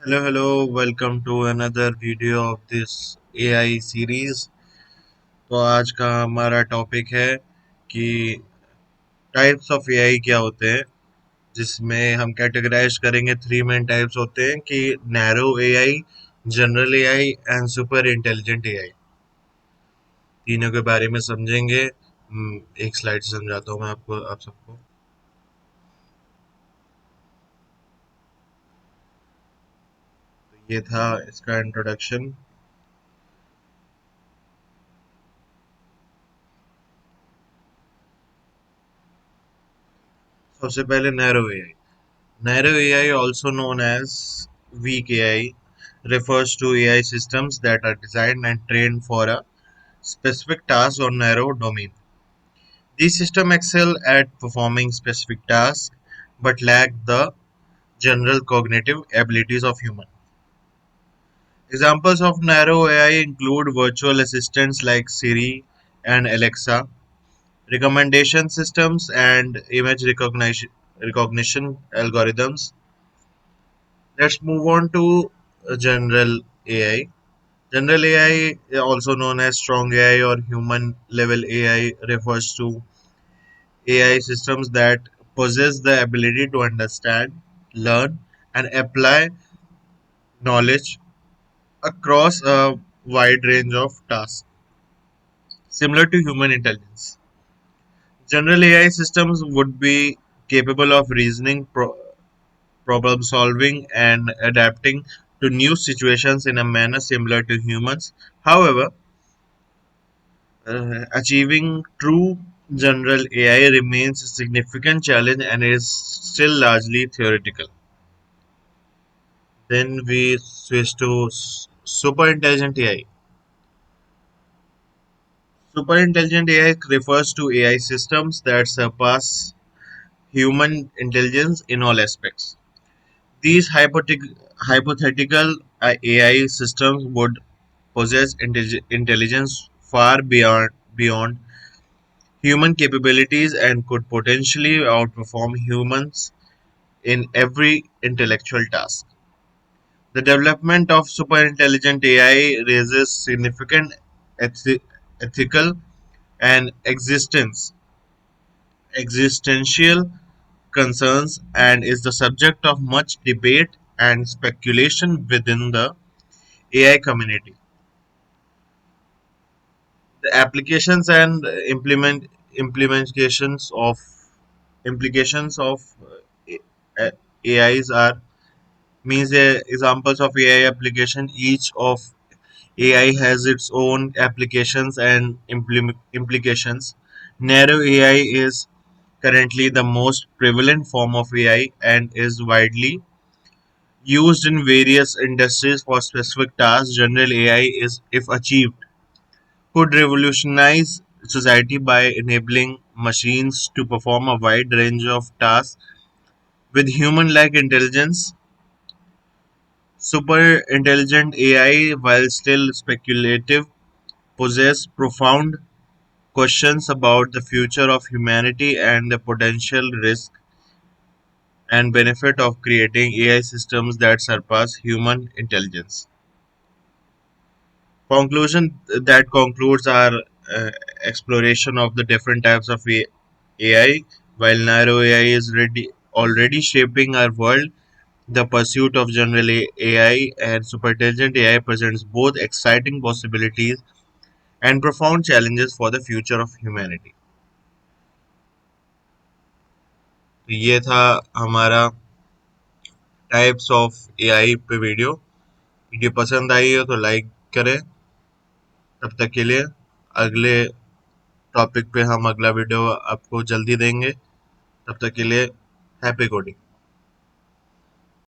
Hello, welcome to another video of this AI series। तो आज का हमारा टॉपिक है कि टाइप्स ऑफ एआई क्या होते हैं, जिसमें हम कैटेगराइज करेंगे। थ्री मेन टाइप्स होते हैं कि narrow AI, general AI and super intelligent AI. तीनों के बारे में समझेंगे। एक स्लाइड से समझाता हूँ मैं आप सबको। ये था इसका इंट्रोडक्शन। सबसे पहले narrow AI. Narrow AI, also known as weak AI, refers to AI systems that are designed and trained for a specific task or narrow domain. These systems excel at performing specific tasks but lack the general cognitive abilities of human. Examples of narrow AI include virtual assistants like Siri and Alexa, recommendation systems, and image recognition algorithms. Let's move on to general AI. General AI, also known as strong AI or human level AI, refers to AI systems that possess the ability to understand, learn, and apply knowledge across a wide range of tasks, similar to human intelligence. General AI systems would be capable of reasoning, problem solving, and adapting to new situations in a manner similar to humans. However, achieving true general AI remains a significant challenge and is still largely theoretical. Then we switch to superintelligent AI. Superintelligent AI refers to AI systems that surpass human intelligence in all aspects. These hypothetical AI systems would possess intelligence far beyond human capabilities and could potentially outperform humans in every intellectual task. The development of superintelligent AI raises significant ethi- ethical and existential concerns and is the subject of much debate and speculation within the AI community. The applications and implementations of implications of uh, AIs are means examples of AI application. Each of AI has its own applications and implications. Narrow AI is currently the most prevalent form of AI and is widely used in various industries for specific tasks. General AI is, if achieved, could revolutionize society by enabling machines to perform a wide range of tasks with human-like intelligence. Super intelligent AI, while still speculative, poses profound questions about the future of humanity and the potential risk and benefit of creating AI systems that surpass human intelligence. Conclusion that concludes our uh, exploration of the different types of AI. While narrow AI is already shaping our world, the pursuit of general AI and superintelligent AI presents both exciting possibilities and profound challenges for the future of humanity. तो ये था हमारा types of AI पे video. Video पसंद आई हो तो like करें। तब तक के लिए अगले टॉपिक पे हम अगला वीडियो आपको जल्दी देंगे। तब तक के लिए हैप्पी कोडिंग।